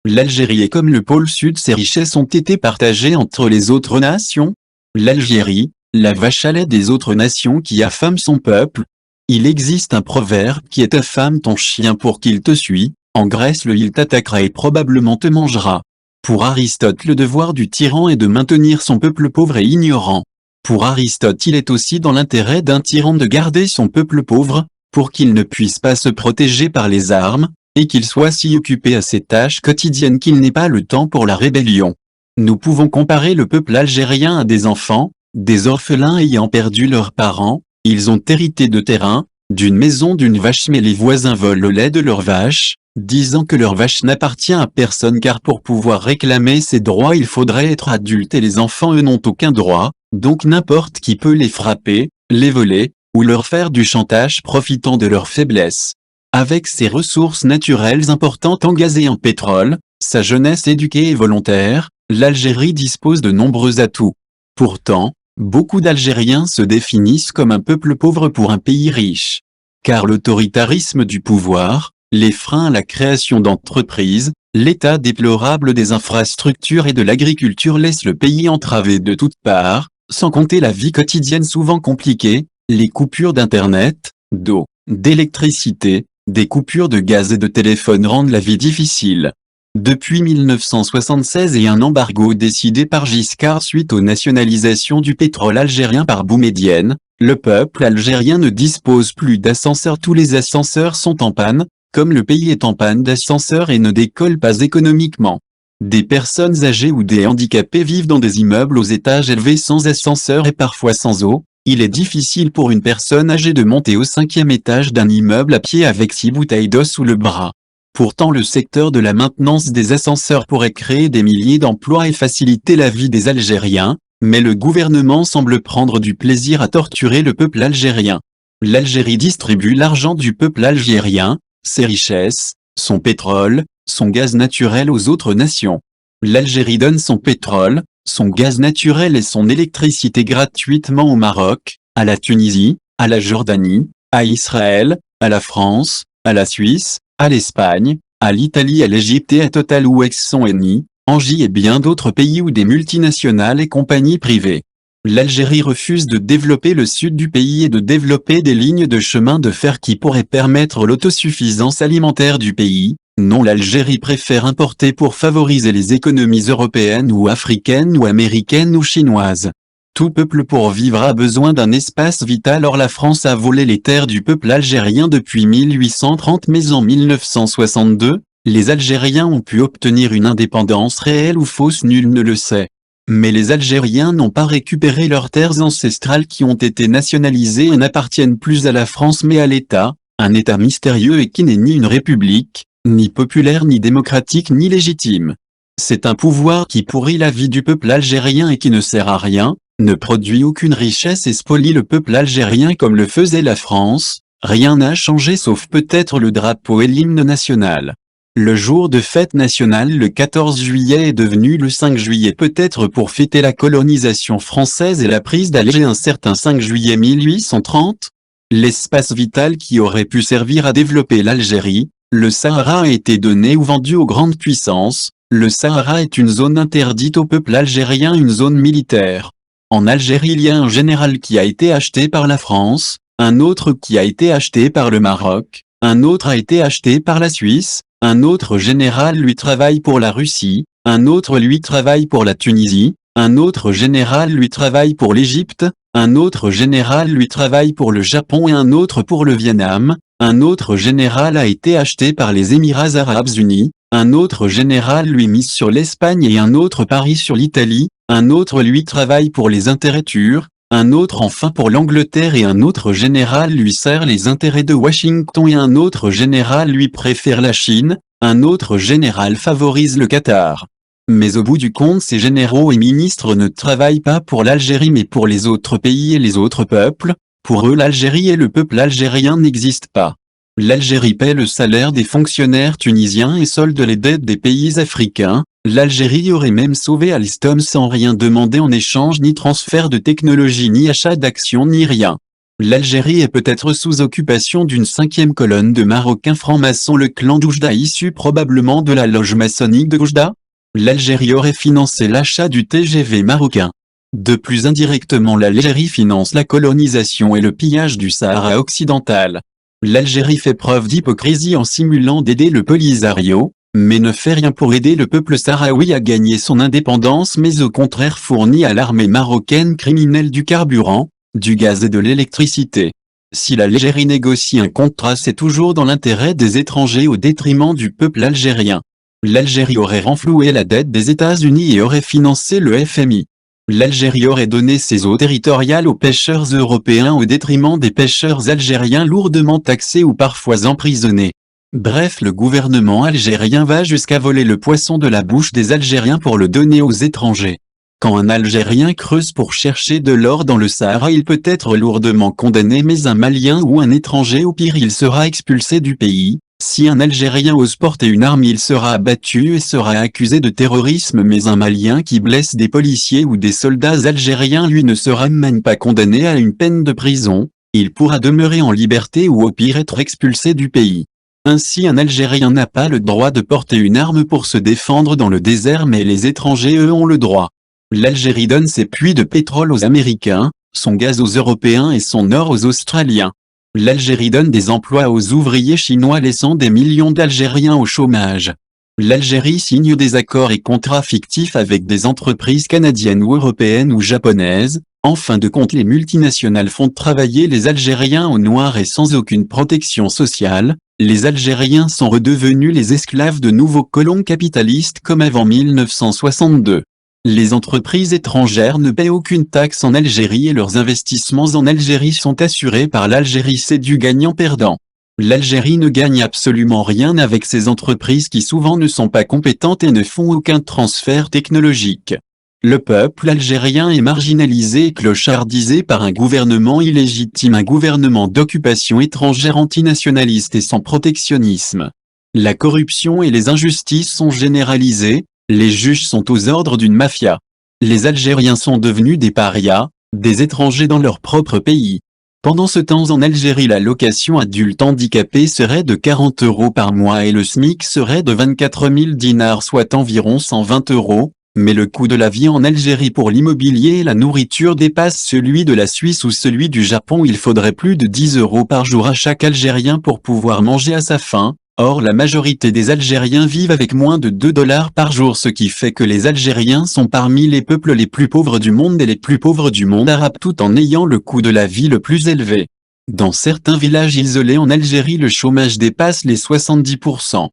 L'Algérie est comme le pôle sud, ses richesses ont été partagées entre les autres nations. L'Algérie, la vache à lait des autres nations qui affame son peuple. Il existe un proverbe qui est affame ton chien pour qu'il te suit, en Grèce il t'attaquera et probablement te mangera. Pour Aristote le devoir du tyran est de maintenir son peuple pauvre et ignorant. Pour Aristote il est aussi dans l'intérêt d'un tyran de garder son peuple pauvre, pour qu'il ne puisse pas se protéger par les armes, et qu'il soit si occupé à ses tâches quotidiennes qu'il n'ait pas le temps pour la rébellion. Nous pouvons comparer le peuple algérien à des enfants, des orphelins ayant perdu leurs parents. Ils ont hérité de terrain, d'une maison, d'une vache, mais les voisins volent le lait de leur vache, disant que leur vache n'appartient à personne car pour pouvoir réclamer ses droits il faudrait être adulte et les enfants eux n'ont aucun droit, donc n'importe qui peut les frapper, les voler, ou leur faire du chantage profitant de leur faiblesse. Avec ses ressources naturelles importantes en gaz et en pétrole, sa jeunesse éduquée et volontaire, l'Algérie dispose de nombreux atouts. Pourtant, beaucoup d'Algériens se définissent comme un peuple pauvre pour un pays riche. Car l'autoritarisme du pouvoir, les freins à la création d'entreprises, l'état déplorable des infrastructures et de l'agriculture laissent le pays entravé de toutes parts, sans compter la vie quotidienne souvent compliquée, les coupures d'internet, d'eau, d'électricité, des coupures de gaz et de téléphone rendent la vie difficile. Depuis 1976 et un embargo décidé par Giscard suite aux nationalisations du pétrole algérien par Boumedienne, le peuple algérien ne dispose plus d'ascenseurs. Tous les ascenseurs sont en panne, comme le pays est en panne d'ascenseurs et ne décolle pas économiquement. Des personnes âgées ou des handicapés vivent dans des immeubles aux étages élevés sans ascenseur et parfois sans eau. Il est difficile pour une personne âgée de monter au 5e étage d'un immeuble à pied avec 6 bouteilles d'eau sous le bras. Pourtant le secteur de la maintenance des ascenseurs pourrait créer des milliers d'emplois et faciliter la vie des Algériens, mais le gouvernement semble prendre du plaisir à torturer le peuple algérien. L'Algérie distribue l'argent du peuple algérien, ses richesses, son pétrole, son gaz naturel aux autres nations. L'Algérie donne son pétrole, son gaz naturel et son électricité gratuitement au Maroc, à la Tunisie, à la Jordanie, à Israël, à la France, à la Suisse, à l'Espagne, à l'Italie, à l'Égypte et à Total ou Exxon Eni, Engie et bien d'autres pays ou des multinationales et compagnies privées. L'Algérie refuse de développer le sud du pays et de développer des lignes de chemin de fer qui pourraient permettre l'autosuffisance alimentaire du pays. Non, l'Algérie préfère importer pour favoriser les économies européennes ou africaines ou américaines ou chinoises. Tout peuple pour vivre a besoin d'un espace vital. Or la France a volé les terres du peuple algérien depuis 1830 mais en 1962, les Algériens ont pu obtenir une indépendance réelle ou fausse, nul ne le sait. Mais les Algériens n'ont pas récupéré leurs terres ancestrales qui ont été nationalisées et n'appartiennent plus à la France mais à l'État, un État mystérieux et qui n'est ni une république, ni populaire ni démocratique ni légitime. C'est un pouvoir qui pourrit la vie du peuple algérien et qui ne sert à rien, ne produit aucune richesse et spolie le peuple algérien comme le faisait la France. Rien n'a changé sauf peut-être le drapeau et l'hymne national. Le jour de fête nationale le 14 juillet est devenu le 5 juillet peut-être pour fêter la colonisation française et la prise d'Alger un certain 5 juillet 1830. L'espace vital qui aurait pu servir à développer l'Algérie, le Sahara a été donné ou vendu aux grandes puissances. Le Sahara est une zone interdite au peuple algérien, une zone militaire. En Algérie il y a un général qui a été acheté par la France, un autre qui a été acheté par le Maroc, un autre a été acheté par la Suisse, un autre général lui travaille pour la Russie, un autre lui travaille pour la Tunisie, un autre général lui travaille pour l'Égypte, un autre général lui travaille pour le Japon et un autre pour le Vietnam, un autre général a été acheté par les Émirats arabes unis, un autre général lui mise sur l'Espagne et un autre parie sur l'Italie, un autre lui travaille pour les intérêts turcs, un autre enfin pour l'Angleterre et un autre général lui sert les intérêts de Washington et un autre général lui préfère la Chine, un autre général favorise le Qatar. Mais au bout du compte ces généraux et ministres ne travaillent pas pour l'Algérie mais pour les autres pays et les autres peuples. Pour eux l'Algérie et le peuple algérien n'existent pas. L'Algérie paie le salaire des fonctionnaires tunisiens et solde les dettes des pays africains. L'Algérie aurait même sauvé Alstom sans rien demander en échange, ni transfert de technologie, ni achat d'actions, ni rien. L'Algérie est peut-être sous occupation d'une cinquième colonne de Marocains francs-maçons, le clan d'Oujda, issu probablement de la loge maçonnique de Oujda. L'Algérie aurait financé l'achat du TGV marocain. De plus indirectement, l'Algérie finance la colonisation et le pillage du Sahara occidental. L'Algérie fait preuve d'hypocrisie en simulant d'aider le Polisario, mais ne fait rien pour aider le peuple sahraoui à gagner son indépendance, mais au contraire fournit à l'armée marocaine criminelle du carburant, du gaz et de l'électricité. Si l'Algérie négocie un contrat, c'est toujours dans l'intérêt des étrangers au détriment du peuple algérien. L'Algérie aurait renfloué la dette des États-Unis et aurait financé le FMI. L'Algérie aurait donné ses eaux territoriales aux pêcheurs européens au détriment des pêcheurs algériens lourdement taxés ou parfois emprisonnés. Bref, le gouvernement algérien va jusqu'à voler le poisson de la bouche des Algériens pour le donner aux étrangers. Quand un Algérien creuse pour chercher de l'or dans le Sahara, il peut être lourdement condamné, mais un Malien ou un étranger, au pire, il sera expulsé du pays. Si un Algérien ose porter une arme, il sera abattu et sera accusé de terrorisme, mais un Malien qui blesse des policiers ou des soldats algériens, lui, ne sera même pas condamné à une peine de prison. Il pourra demeurer en liberté ou au pire être expulsé du pays. Ainsi, un Algérien n'a pas le droit de porter une arme pour se défendre dans le désert, mais les étrangers, eux, ont le droit. L'Algérie donne ses puits de pétrole aux Américains, son gaz aux Européens et son or aux Australiens. L'Algérie donne des emplois aux ouvriers chinois, laissant des millions d'Algériens au chômage. L'Algérie signe des accords et contrats fictifs avec des entreprises canadiennes ou européennes ou japonaises. En fin de compte, les multinationales font travailler les Algériens au noir et sans aucune protection sociale. Les Algériens sont redevenus les esclaves de nouveaux colons capitalistes comme avant 1962. Les entreprises étrangères ne paient aucune taxe en Algérie et leurs investissements en Algérie sont assurés par l'Algérie. C'est du gagnant-perdant. L'Algérie ne gagne absolument rien avec ces entreprises qui souvent ne sont pas compétentes et ne font aucun transfert technologique. Le peuple algérien est marginalisé et clochardisé par un gouvernement illégitime, un gouvernement d'occupation étrangère antinationaliste et sans protectionnisme. La corruption et les injustices sont généralisées. Les juges sont aux ordres d'une mafia. Les Algériens sont devenus des parias, des étrangers dans leur propre pays. Pendant ce temps, en Algérie, l'allocation adulte handicapé serait de 40 € par mois et le SMIC serait de 24 000 dinars, soit environ 120 €. Mais le coût de la vie en Algérie pour l'immobilier et la nourriture dépasse celui de la Suisse ou celui du Japon. Il faudrait plus de 10 € par jour à chaque Algérien pour pouvoir manger à sa faim. Or, la majorité des Algériens vivent avec moins de 2 $ par jour, ce qui fait que les Algériens sont parmi les peuples les plus pauvres du monde et les plus pauvres du monde arabe, tout en ayant le coût de la vie le plus élevé. Dans certains villages isolés en Algérie, le chômage dépasse les 70%.